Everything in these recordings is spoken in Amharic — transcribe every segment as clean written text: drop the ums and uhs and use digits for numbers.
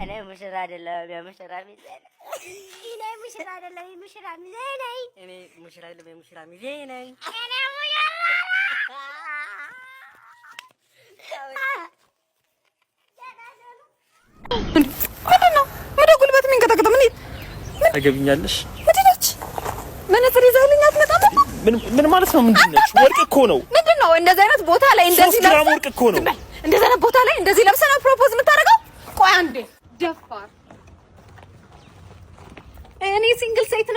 أنا مشرع على يا مشرع ميزاني أنا مشرع على مشرع ميزاني أنا مشرع على مشرع ميزاني أنا ምንድነው? ወደ ጉልበት የሚንቀጠቀጥ ምን አገብኛለሽ? ምንድነች? መነጽር ይዘህልኝ አትመጣም? ምን ማለት ነው? ምንድነች? ወርቅ እኮ ነው። ምንድነው? እንደዚህ አይነት ቦታ ላይ እንደዚህ ለብሰህ 3 ግራም ወርቅ እኮ ነው። እንደዚህ አይነት ቦታ ላይ እንደዚህ ለብሰህ ነው ፕሮፖዝ የምታደርገው? ቆይ አንዴ ደፋር። እኔ ሲንግል ሴት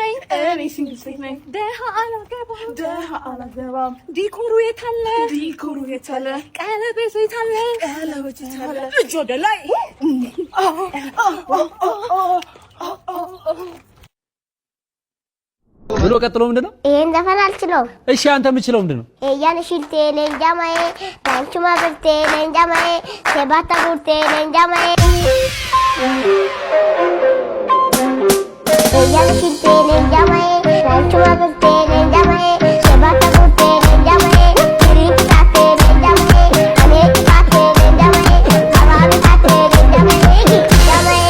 ነኝ። ደሃ አላገባም። ዲኮሩ የታለ? ቀለበቱ የታለ? እጅ ወደ ላይ። ብሎ ቀጥሎ ምንድነው? ይሄን ዘፈን አልችለውም። እሺ አንተ የምትችለው ምንድነው? ያን ሽልቴ ለንጃማዬ ታንቹማ በርቴ ለንጃማዬ ሰባታ ጉርቴ ለንጃማዬ ያን ሽልቴ ለንጃማዬ ታንቹማ በርቴ ለንጃማዬ ሰባታ ጉርቴ ለንጃማዬ ሪክታቴ ለንጃማዬ አኔክታቴ ለንጃማዬ አራቢታቴ ለንጃማዬ ጃማዬ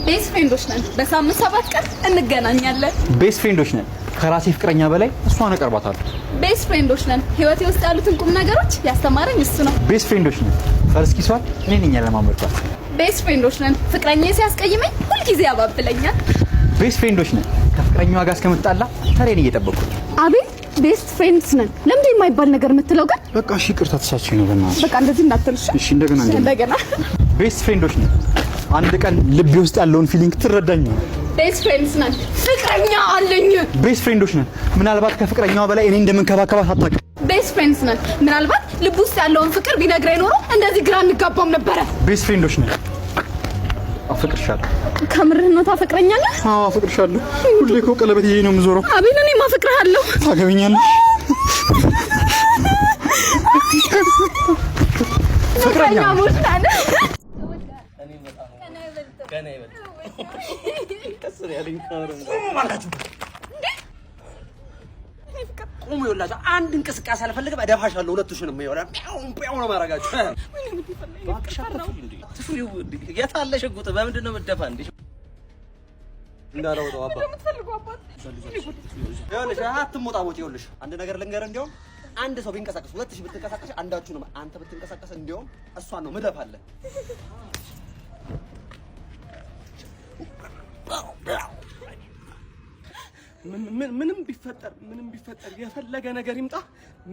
ቤስት ፍሬንዶች ነን። በሳምንት 7 ቀን እንገናኛለን። ቤስት ፍሬንዶች ነን። ከራሴ ፍቅረኛ በላይ እሷን አቀርባታለሁ። ቤስት ፍሬንዶች ነን። ህይወቴ ውስጥ ያሉትን ቁም ነገሮች ያስተማረኝ እሱ ነው። ቤስት ፍሬንዶች ነን። ፈርስ ኪሷል እኔ ነኝ ያለማመድኳት። ቤስት ፍሬንዶች ነን። ፍቅረኛዬ ሲያስቀይመኝ ሁልጊዜ ያባብለኛል። ቤስት ፍሬንዶች ነን። ከፍቅረኛዋ ጋር እስከመጣላ ተሬን እየጠበቅኩ። አቤት ቤስት ፍሬንድስ ነን። ለምን የማይባል ነገር የምትለው ግን? በቃ እሺ ይቅርታ ተሳችኝ ነው በእናትሽ። በቃ እንደዚህ እንዳትልሽ እሺ። እንደገና ቤስት ፍሬንዶች ነን። አንድ ቀን ልቤ ውስጥ ያለውን ፊሊንግ ትረዳኝ ነው። ቤስት ፍሬንድስ ነን። ፍቅረኛ አለኝ። ቤስት ፍሬንዶች ነን። ምናልባት ከፍቅረኛዋ በላይ እኔ እንደምንከባከባት አታውቅም። ቤስት ፍሬንድስ ነን። ምናልባት ልብ ውስጥ ያለውን ፍቅር ቢነግረኝ ኖሮ እንደዚህ ግራ እንጋባም ነበረ። ቤስት ፍሬንዶች ነን። አፍቅርሻለሁ። ከምርህ ነው ታፈቅረኛለህ? አዎ አፍቅርሻለሁ። ሁሌ እኮ ቀለበት ይሄ ነው የምዞረው። አቤል እኔም አፈቅርሃለሁ። ታገቢኛለሽ? ፍቅረኛ ሞልታለ ቁሙ ይወላችሁ። አንድ እንቅስቃሴ አልፈልግም። እደፋሻለሁ። ሁለቱሽንም ይወላ ፒያው ነው ማረጋችሁ። የታለ ሽጉጥ? በምንድን ነው የምትደፋ እንዴ? እንዳላወጣው አባ ይኸውልሽ፣ አትሞጣሞጪ። ይኸውልሽ አንድ ነገር ልንገር። እንደውም አንድ ሰው ቢንቀሳቀስ 2000 ብትንቀሳቀስ አንዳችሁ ነው። አንተ ብትንቀሳቀስ እንደውም እሷን ነው ምደፋለህ። ምንም ቢፈጠር የፈለገ ነገር ይምጣ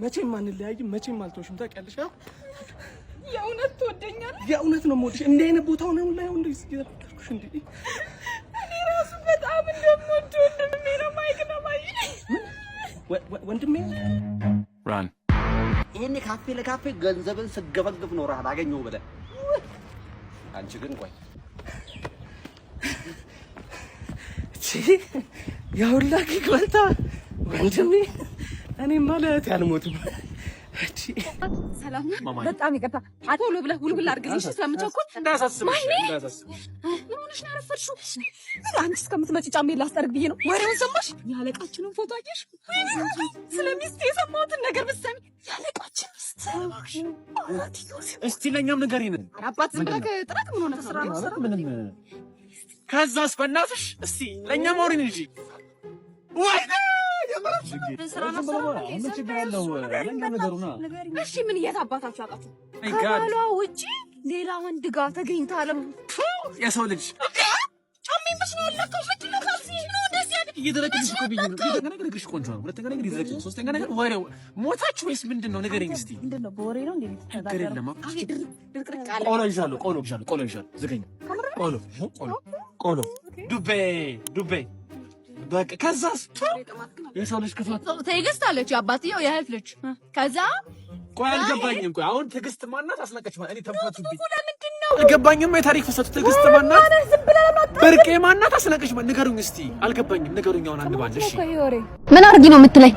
መቼም አንለያይም። መቼም አልተውሽም። ታውቂያለሽ። የእውነት ትወደኛለህ? የእውነት ነው የምወድሽ። እንደ አይነት ቦታው ነው ላይ እንደዚህ ይዘርኩሽ እንዴ? እኔ ራሱ በጣም እንደምወድ ወንድሜ ነው። ማይክ ነው ወንድሜ ራን ይሄኔ ካፌ ለካፌ ገንዘብን ስገፈግፍ ነው ራህ አገኘው ብለህ አንቺ ግን ቆይ ያውላ ከበልታ ወንድሜ እኔ ማለት ያልሞትም። ሰላም በጣም ይቅርታ። ቶሎ ብለህ ውልውል አድርግልኝ ስለምቸኩል። እንዳያሳስብሽ። ምን ሆነሽ ነው ያረፈድሽው? አንቺ እስከምትመጪ ጫሜን ላስጠርግ ብዬ ነው። ወሬውን ሰማሽ? የአለቃችንን ፎቶ አየሽ? ስለሚስት የሰማሁትን ነገር ብትሰሚ። የአለቃችን ሚስት እስቲ ለእኛም ንገሪን። አባት ዝም ብለህ ጥራት ምን ሆነ? ተሰራ ነው ምንም ከዛስ በእናትሽ እስቲ ለእኛም አውሪን እንጂ። ወይ እሺ ምን እየታባታችሁ አጣችሁ? ከባሏ ውጪ ሌላ ወንድ ጋር ተገኝታ አለም የሰው ልጅ ጫሜን በስነ ያለከው ምንድን ነው? ካልሲ ነው እንደዚህ አይደል? እየደረቅልሽ እኮ ብዬሽ ነው። ሁለተኛ ነገር እግርሽ ቆንጆ ነው። ሁለተኛ ነገር እየደረቅልሽ፣ ሶስተኛ ነገር ወሬው ሞታችሁ ወይስ ምንድን ነው? ንገረኝ እስቲ። ምንድን ነው? በወሬ ነው እንዴ? ቆሎ ይዣለሁ። ዝገኝ ቆሎ ዱቤ በቃ ከዛስ የሰው ልጅ ክፋት ትዕግስት አለች አባትየው የእህት ልጅ። ከዛ ቆይ አልገባኝም። ቆይ አሁን ትዕግስት ማናት? አስናቀች ማለት እኔ ተንፋቱብኝ። አልገባኝም። የታሪክ ፍሰቱ ትዕግስት ማናት? ብርቄ ማናት? አስናቀች ማለት ንገሩኝ እስቲ። አልገባኝም። ንገሩኝ አሁን አንድ ባንድ። እሺ ምን አድርጊ ነው የምትለኝ?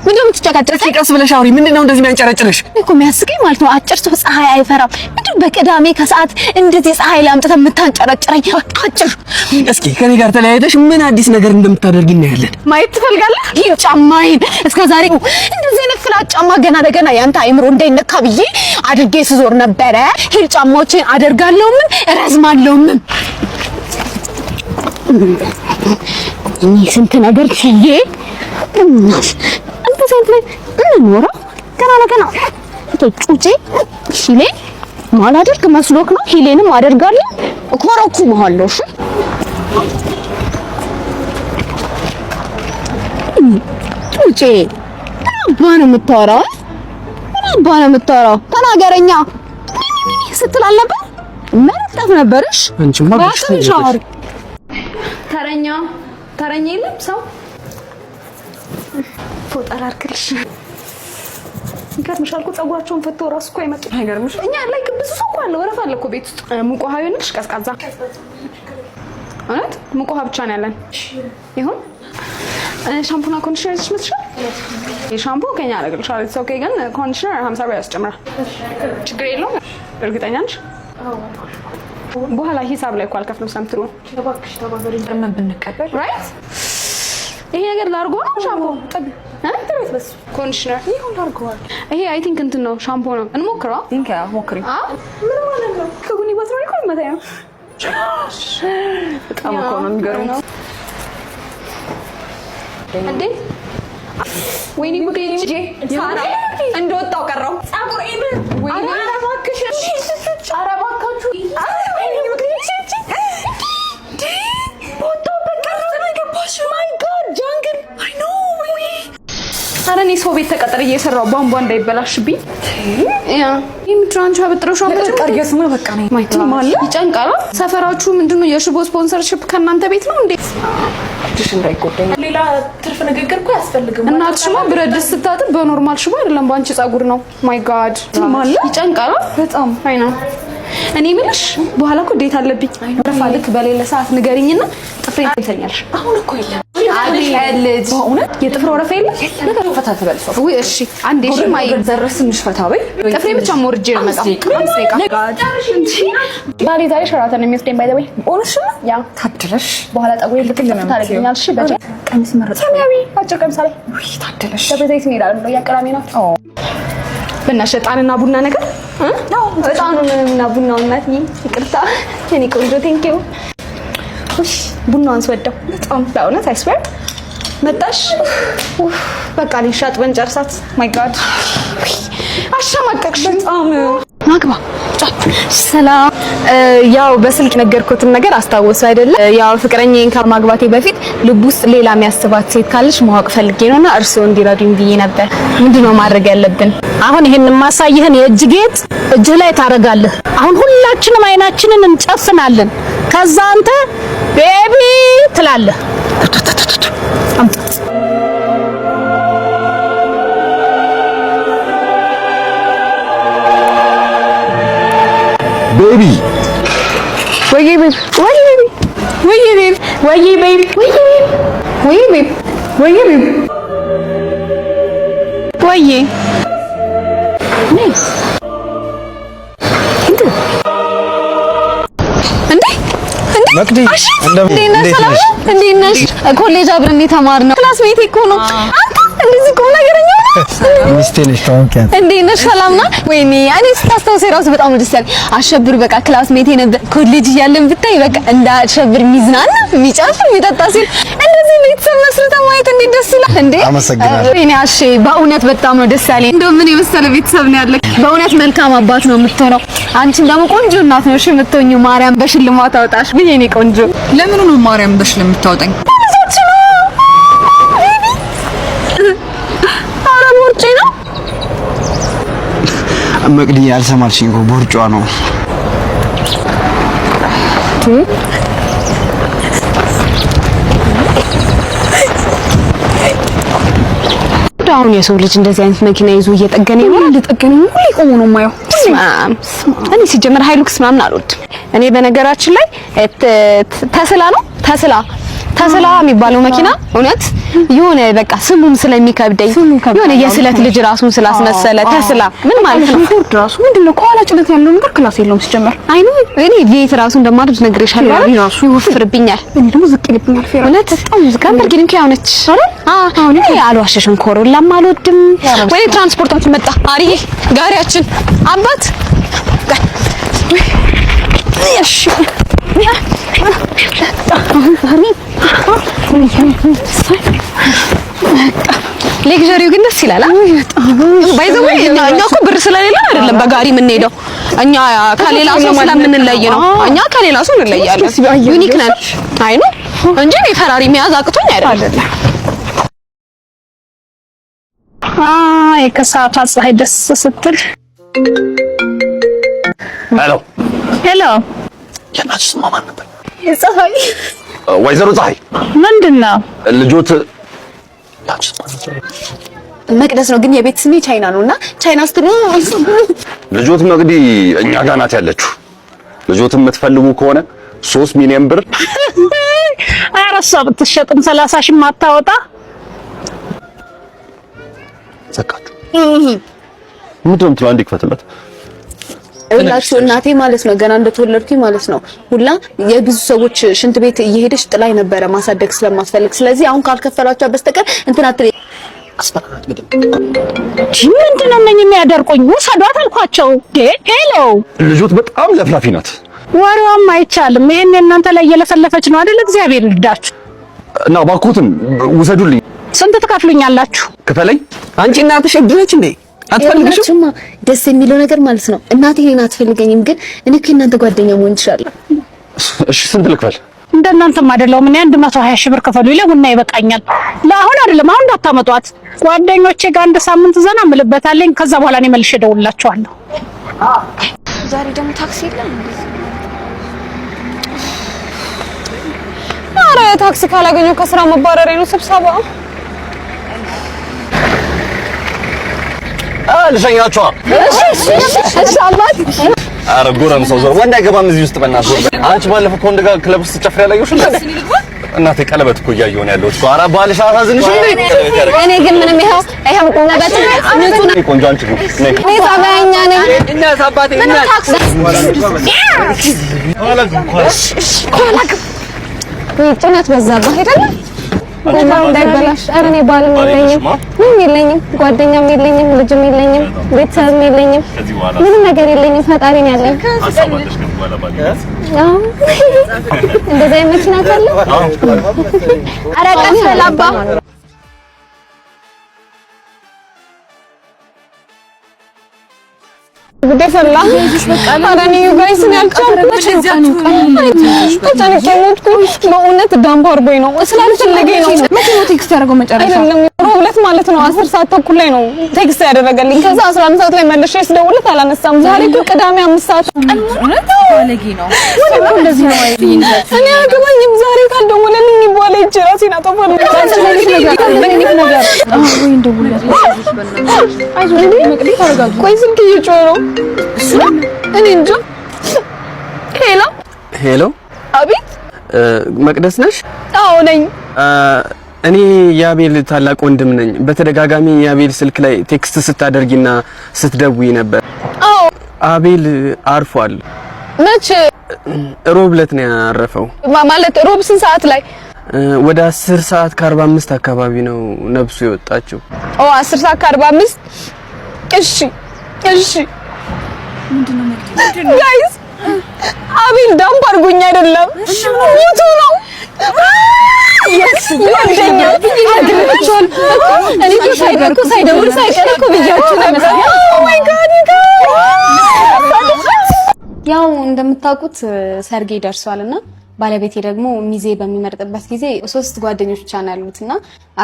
ምንድን ነው የምትጨቃጨቀኝ? ቀስ ብለሽ አውሪ። ምንድን ነው እንደዚህ የሚያንጨረጭርሽ? እኮ የሚያስቀኝ ማለት ነው አጭር ሰው ፀሐይ አይፈራም። ምንድን በቅዳሜ ከሰዓት እንደዚህ ፀሐይ ላይ አምጥተህ የምታንጨረጭረኝ? አጭር እስኪ ከኔ ጋር ተለያይተሽ ምን አዲስ ነገር እንደምታደርጊ እናያለን። ማየት ትፈልጋለህ? ይህ ጫማዬን እስከ ዛሬ እንደዚህ አይነት ፍላት ጫማ ገና ለገና ያንተ አይምሮ እንዳይነካ ብዬ አድርጌ ስዞር ነበረ። ሂል ጫማዎችን አደርጋለሁ ምን እረዝማለሁ ምን እኔ ስንት ነገር ችዬ አንተ ሰንት ላይ እንኖረው ገና ለገና ጩጬ ሂሌ ማላደርግ መስሎክ ነው። ሂሌንም አደርጋለሁ እኮረኩምሃለሁ። እሺ ጩጬ ባነ የምታወራው ተናገረኛ ስትል አልነበር? መረፍጠፍ ነበርሽ አንቺማ ተረኛ የለም ሰው ፎጣ ላርክልሽ። ይገርምሻል እኮ ፀጉራቸውን ፈቶ ራሱ እኮ አይመጡ። አይገርምሽ? እኛ ላይ ብዙ ሰው እኮ አለ፣ ወረፋ አለ እኮ ቤት ውስጥ። ሙቅ ውሃ ይሆንልሽ ቀዝቃዛ? እውነት ሙቅ ውሃ ብቻ ነው ያለን። ይሁን ሻምፑና ኮንዲሽነር ይመስልሻል? የሻምፑ ከኛ አደርግልሻለሁ። ኢትስ ኦኬ። ግን ኮንዲሽነር 50 ብር ያስጨምራል። ችግር የለውም። እርግጠኛ ነሽ? በኋላ ሂሳብ ላይ እኮ አልከፍልም ሰምትሉ እባክሽ ተባበሪኝ። ምን ብንቀበል ራይት? ይሄ ነገር ላርጎ ነው ሻምፖ ጥብት በስ ኮንዲሽነር ይሁን ላርጎዋል። ይሄ አይ ቲንክ እንትን ነው ሻምፖ ነው። እንሞክረው። እንካ ሞክሪ። ምን ማለት ነው? ከጉኒ ባትሮሪ እኮ መታያ በጣም እኮ ነው የሚገርመው። እንዴ ወይኔ ጉዴ እንጂ ሳራ እንደወጣው ቀረው ጻጉር ኢብ ወይኔ አረባክሽ አረባካችሁ ወይኔ ጉዴ እንጂ ወጣው በቀረ ነገባሽ ማይ ጋድ ጃንግል አይ ኖ ወይኔ አረ እኔ ሰው ቤት ተቀጥሬ እየሰራው ቧንቧ እንዳይበላሽብኝ ያ ኢምትራንቻ በጥሮሽ አምጥቶ ቀርገስ ነው በቃ ነው ማይት ማለት ይጨንቃል። ሰፈራችሁ ምንድነው የሽቦ ስፖንሰርሺፕ ከናንተ ቤት ነው እንዴ? ትሽ እንዳይቆጠኝ ሌላ ትርፍ ንግግር እኮ ያስፈልግም። እናትሽማ ብረት ድስት ስታጥብ በኖርማል ሽቦ አይደለም ባንቺ ጻጉር ነው። ማይ ጋድ ማለት ይጨንቃል በጣም አይና እኔ ምንሽ በኋላ እኮ ዴት አለብኝ። ረፋ ልክ በሌለ ሰዓት ንገሪኝና ጥፍሬ ይተኛልሽ። አሁን እኮ የለም አልልጅ በእውነት የጥፍር ወረፋ የለም። ለምን ፈታ ተበልሶ ወይ እሺ አንዴ እሺ ማይ ዘረስንሽ ፈታ በይ ጥፍሬ ብቻ ሞርጄ ነው መጣ ባሌ ዛሬ ሸራተን የሚወስደኝ ባይ ዘ ወይ ኦንሽ ያ ታድለሽ በኋላ ጠጉሬ ልክ ታረጋኛልሽ። በቃ ቀሚስ መረጥ ሰማያዊ አጭር ቀሚስ አለ ወይ ታድለሽ በቤት ይሄዳል ነው ያቀራሚ ነው። በእናትሽ ዕጣንና ቡና ነገር ነው ዕጣኑንና ቡናውን እናትዬ ይቅርታ የኔ ቆንጆ ቴንኪው። እሺ ቡናውን ስወደው በጣም በእውነት አይስዌር መጣሽ በቃ ሊሻጥ በንጨርሳት ማይ ጋድ አሻማቀቅሽ በጣም ማግባ ሰላም ያው በስልክ ነገርኩትን ነገር አስታወሱ አይደለ? ያው ፍቅረኛዬን ከማግባቴ በፊት ልብ ውስጥ ሌላ የሚያስባት ሴት ካለች ማወቅ ፈልጌ ነውና እርስዎ እንዲረዱኝ ብዬ ነበር። ምንድነው ማድረግ ያለብን? አሁን ይሄን ማሳይህን የእጅ ጌጥ እጅህ ላይ ታረጋለህ። አሁን ሁላችንም አይናችንን እንጨፍናለን። ከዛ አንተ ቤቢ ትላለህ። ቤቢ ወይ ቤቢ ወይ ቤቢ ወይ ቤቢ ወይ ቤቢ ወይ ቤቢ ወይ ቤቢ ወይ ነስ መቅዲ እንዴት ነሽ? ኮሌጅ አብረን የተማርነው ክላስሜት እኮ ነው። አንተ እንደዚህ ቁም ነገረኛ ሚስቴ ነሽ ታውቂያለሽ። እንዴት ነሽ? ሰላም ነው? ወይኔ እኔ ስታስታውሰኝ ራሱ በጣም ደስ ያለኝ አሸብር በቃ ክላስሜት ነበር። ኮሌጅ እያለን ብታይ በቃ እንደ አሸብር ሚዝናና የሚጫፍ የሚጠጣ ሲል እንደዚህ ቤተሰብ መስርተን ማየት እንዴት ደስ ይላል እንዴ! አመሰግናለሁ። ወይኔ አሽ በእውነት በጣም ነው ደስ ያለኝ። እንደው ምን የመሰለ ቤተሰብ ነው ያለክ። በእውነት መልካም አባት ነው የምትሆነው። አንቺም ደግሞ ቆንጆ እናት ነሽ የምትሆኚው። ማርያም በሽልማት አውጣሽ ብዬ እኔ ቆንጆ። ለምን ነው ማርያም በሽልማት ታውጣኝ? ቦርጬ ነው መቅዲ አልሰማልሽኝ እኮ ቦርጯ ነው። አሁን የሰው ልጅ እንደዚህ አይነት መኪና ይዞ እየጠገነ ነው እንደጠገነ ነው ሁሌ ቆሞ ነው የማየው። እኔ ሲጀመር ሃይሉክስ ምናምን አልወድም። እኔ በነገራችን ላይ ተስላ ነው ተስላ የሚባለው መኪና እውነት የሆነ በቃ ስሙም ስለሚከብደኝ የሆነ የስለት ልጅ ራሱን ስላስመሰለ ተስላ ምን ማለት ነው? ፎርድ ራሱ ምንድነው ከኋላ ጭነት ያለው ነገር ክላስ የለውም ሲጀመር። አይ ነው እኔ ቤት ራሱ እንደማድረግ ነግሬሻለሁ። ራሱ ይወፍርብኛል፣ እኔ ደግሞ ዝቅ ይልብኛል። ፌራ እውነት በጣም ዝቅ አምርጊን ከያውነች አሁን አልዋሸሽም። ኮሮላም አልወድም። ወይ ትራንስፖርታችን መጣ። አሪዬ ጋሪያችን አባት እሺ ሌክዠሪው ግን ደስ ይላል። ባይዘው እኛ እኮ ብር ስለሌለን አይደለም በጋሪ የምንሄደው። እኛ ከሌላ ሰው ስለምንለይ ነው። እኛ ከሌላ ሰው እንለያለን። ዩኒክ ነን። አይ ነው እንጂ ፈራሪ መያዝ አቅቶኝ አይደለም። የከሳቷ ፀሐይ ደስ ስትል። ሄሎ የናች ስሟ ማን ነበር? ፀሐይ ወይዘሮ ፀሐይ ምንድነው? ልጆት መቅደስ ነው ግን የቤት ስሜ ቻይና ነውና ቻይና ስትሉ ልጆት መግዲ እኛ ጋር ናት ያለችው። ልጆት የምትፈልጉ ከሆነ 3 ሚሊዮን ብር አራሷ ብትሸጥም 30 ሺህ ማታወጣ ዘካችሁ ምንድን ነው አንድ ይክፈትላት እላችሁ እናቴ ማለት ነው ገና እንደተወለድኩኝ ማለት ነው ሁላ የብዙ ሰዎች ሽንት ቤት እየሄደች ጥላይ ነበረ ማሳደግ ስለማትፈልግ። ስለዚህ አሁን ካልከፈላችሁ በስተቀር እንትን አትል አስፈራራት በደም ምንድነው ነኝ የሚያደርቁኝ? ወሰዷት አልኳቸው። ሄሎ ልጆት በጣም ለፍላፊ ናት። ወሬዋም አይቻልም። ይሄን እናንተ ላይ እየለፈለፈች ነው አይደል? እግዚአብሔር ይርዳችሁ እና ባኮትን ውሰዱልኝ። ስንት ትከፍሉኛላችሁ? ክፈለኝ። አንቺ እናትሽ እብድነች እንዴ? አትፈልግሽም? ደስ የሚለው ነገር ማለት ነው እናቴ እኔን አትፈልገኝም፣ ግን እኔ እኮ እናንተ ጓደኛ መሆን እችላለሁ። እሺ ስንት ልክፈል? እንደናንተም አይደለም። እኔ 120 ሺህ ብር ክፈሉ ይለውና ይበቃኛል። ለአሁን አይደለም፣ አሁን እንዳታመጧት። ጓደኞቼ ጋር አንድ ሳምንት ዘና እምልበታለሁ። ከዛ በኋላ እኔ መልሼ እደውልላችኋለሁ። ዛሬ ደግሞ ታክሲ የለም እንዴ? ኧረ ታክሲ ካላገኘሁ ከስራ መባረሬ ነው። ስብሰባ ልሸኛችኋ። እሺ አባት። ኧረ ጎረምሳው ዞር ወንድ አይገባም እዚህ ውስጥ በእናትህ። አንቺ ባለፈው ከወንድ ጋር ክለብ ውስጥ ጨፍሬ ያላየሁሽ እንዴ? እናቴ ቀለበት እኮ እያየሁ ነው ያለሁት። ኧረ ባልሽ አሳዝንሽ እንዴ? እኔ ግን ምንም ይሄው ቁመበት ንጹህ ነው። ቆንጆ አንቺ ነው። እኔ ጸባይኛ ነኝ። እናት አባቴ እናት ጭነት በዛብህ አይደለ? ቦታው እንዳይበላሽ። ኧረ እኔ ባልም የለኝም፣ ምንም የለኝም፣ ጓደኛም የለኝም፣ ልጅም የለኝም፣ ቤተሰብም የለኝም፣ ምንም ነገር የለኝም። ፈጣሪ ነው ያለኝ። እንደዛ መኪና ካለ ኧረ ቀስ በል አባ። ጉደፈላ አራኒ ጋይስ ነው ያልቻልኩት። ተጨንቄ ሞትኩኝ በእውነት ዳምቦ አርጎኝ ነው ስላልፈለገኝ ነው። መቼ ነው ቴክስት ያደረገው? መጨረሻ አይደለም ሮብለት ማለት ነው 10 ሰዓት ተኩል ላይ ነው ቴክስት ያደረገልኝ። ከዛ 11 ሰዓት ላይ መልሼ ስደውልለት አላነሳም። ዛሬ እኮ ቅዳሜ 5 ሰዓት ቀን እውነት ባለጌ ነው። ወደ እንደዚህ ነው አይልኝ እኔ አገባኝም። ዛሬ ካልደወለልኝ በኋላ እጄ ራሴን አጠፋለሁ። ወይ እንደውልለት አይዞህ መቅዲ ታረጋጉ። ቆይ ስልክ እየጮኸ ነው እሱ እኔ እንጃ። ሄሎ ሄሎ። አቤት መቅደስ ነሽ? አዎ ነኝ። እኔ የአቤል ታላቅ ወንድም ነኝ። በተደጋጋሚ የአቤል ስልክ ላይ ቴክስት ስታደርጊና ስትደውይ ነበር። አዎ አቤል አርፏል። መቼ? ሮብ ዕለት ነው ያረፈው። ማለት ሮብ ስንት ሰዓት ላይ? ወደ 10 ሰዓት ከ45 አካባቢ ነው ነብሱ የወጣችው። 10 ሰዓት ከ45 እሺ እሺ። ምንድነው ጋይስ? አቤል ዳምፕ አድርጎኝ አይደለም ሞቱ ነው። ይወደኛል አግኝቻለሁ እኔ እኮ ሳይደውል ሳይቀር እኮ ብያችሁ ነበር። ኦ ማይ ጋድ ያው እንደምታውቁት ሰርጌ ደርሷልና ባለቤቴ ደግሞ ሚዜ በሚመርጥበት ጊዜ 3 ጓደኞች ብቻ ነው ያሉትና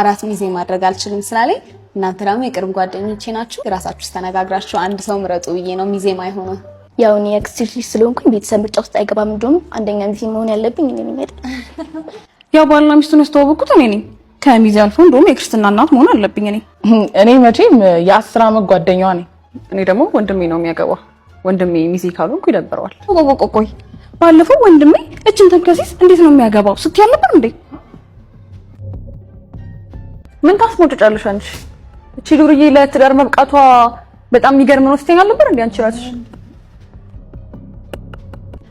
4 ሚዜ ማድረግ አልችልም ስላለኝ እናንተ ደግሞ የቅርብ ጓደኞቼ ናችሁ። ራሳችሁ ተነጋግራችሁ አንድ ሰው ምረጡ ብዬ ነው ሚዜ ማይሆነው። ያው እኔ ኤክስትሪክ ስለሆንኩኝ ቤተሰብ ምርጫ ውስጥ አይገባም። እንደውም አንደኛ ሚዜ መሆን ያለብኝ እኔ ነኝ አይደል? ያው ባልና ሚስቱን ያስተዋወቁት እኔ ነኝ። ከሚዜ አልፎ እንደውም የክርስትና እናት መሆን አለብኝ እኔ። እኔ መቼም የ10 ዓመት ጓደኛዋ ነኝ። እኔ ደግሞ ወንድሜ ነው የሚያገባው። ወንድሜ ሚዜ ካልሆንኩ ይደብረዋል። ቆይ ባለፈው ወንድሜ እችን ተንከሲስ እንዴት ነው የሚያገባው ስትይ ነበር እንዴ? ምን ታስሞጭጫለሽ አንቺ? እቺ ዱርዬ ለትዳር መብቃቷ በጣም የሚገርም ነው ስትይ ነበር እንዴ አንቺ ራስሽ?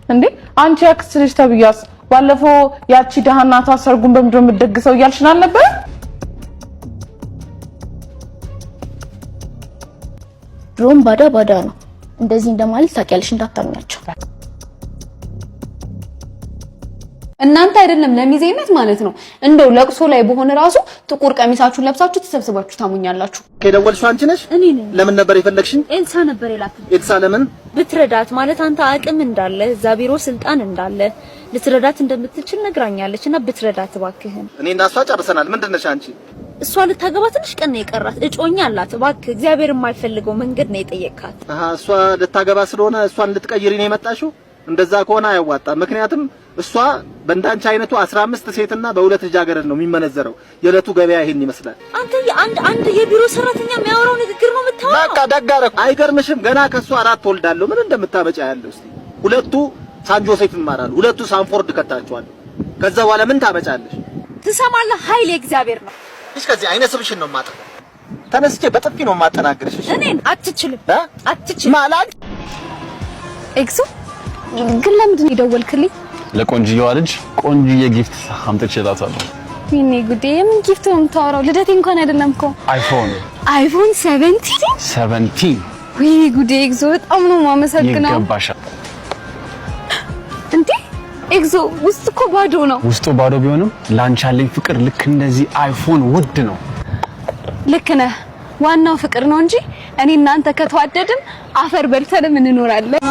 እንዴ አንቺ ያክስ ልጅ ተብያስ? ባለፈው ያቺ ደሃናቷ ሰርጉን በምንድን ነው የምትደግሰው እያልሽን አልነበረ? ምን ታስሞጭጫለሽ አንቺ? እቺ ዱርዬ ለትዳር መብቃቷ በጣም የሚገርም ነው ስትይ ነበር እንዴ አንቺ ራስሽ? እንዴ አንቺ ያክስ ልጅ ተብያስ? ባለፈው ያቺ ደሃናቷ ሰርጉን በምንድን ነው የምትደግሰው እያልሽን አልነበረ? ድሮም ባዳ ነው። እንደዚህ እንደማለት ታውቂያለሽ፣ እንዳታምናቸው። እናንተ አይደለም ለሚዜነት ማለት ነው እንደው ለቅሶ ላይ በሆነ ራሱ ጥቁር ቀሚሳችሁን ለብሳችሁ ተሰብስባችሁ ታሙኛላችሁ። ከደወልሽው አንቺ ነሽ? እኔ ነኝ። ለምን ነበር የፈለግሽኝ? ኤልሳ ነበር የላከኝ። ኤልሳ ለምን? ብትረዳት ማለት አንተ አቅም እንዳለ እዛ ቢሮ ስልጣን እንዳለ ልትረዳት እንደምትችል ነግራኛለችና ብትረዳት እባክህን። እኔና እሷ ጨርሰናል። ምንድነሽ አንቺ? እሷ ልታገባ ትንሽ ቀን ነው የቀራት። እጮኛ አላት። እባክህ እግዚአብሔር የማይፈልገው መንገድ ነው የጠየቅካት። እሷ ልታገባ ስለሆነ እሷን ልትቀይሪ ነው የመጣሽው? እንደዛ ከሆነ አያዋጣም። ምክንያቱም እሷ በእንዳንቺ አይነቱ 15 ሴትና በሁለት ልጃገረድ ነው የሚመነዘረው። የዕለቱ ገበያ ይሄን ይመስላል። አንተ አንድ የቢሮ ሰራተኛ የሚያወራው ንግግር ነው የምታወራው። በቃ ደጋረ አይገርምሽም? ገና ከሷ 4 ወልዳለሁ። ምን እንደምታመጫ ያለው እስቲ። ሁለቱ ሳን ጆሴፍ ይማራሉ፣ ሁለቱ ሳንፎርድ ከታቸዋል። ከዛ በኋላ ምን ታመጫለሽ? ትሰማለህ? ኃይል የእግዚአብሔር ነው። እሺ፣ ከዚህ አይነ ስብሽን ነው የማጠፋው። ተነስቼ በጥፊ ነው የማጠናግርሽ። እሺ፣ እኔን አትችልም ማለት ኤክሱ። ግን ለምንድን ነው የደወልክልኝ? ለቆንጅየዋ ልጅ ቆንጅዬ ጊፍት አምጥቼላታለሁ። ወይኔ ጉዴ! የምን ጊፍት ነው የምታወራው? ልደቴ እንኳን አይደለም እኮ። አይፎን 17። ወይኔ ጉዴ! ኤክሱ በጣም ነው የማመሰግነው። ይገባሻል። እንዴ ኤክሱ ውስጥ እኮ ባዶ ነው። ውስጡ ባዶ ቢሆንም ላንቺ ያለኝ ፍቅር ልክ እንደዚህ አይፎን ውድ ነው። ልክ ነህ። ዋናው ፍቅር ነው እንጂ እኔ እናንተ ከተዋደድን አፈር በልተን ምን እንኖራለን?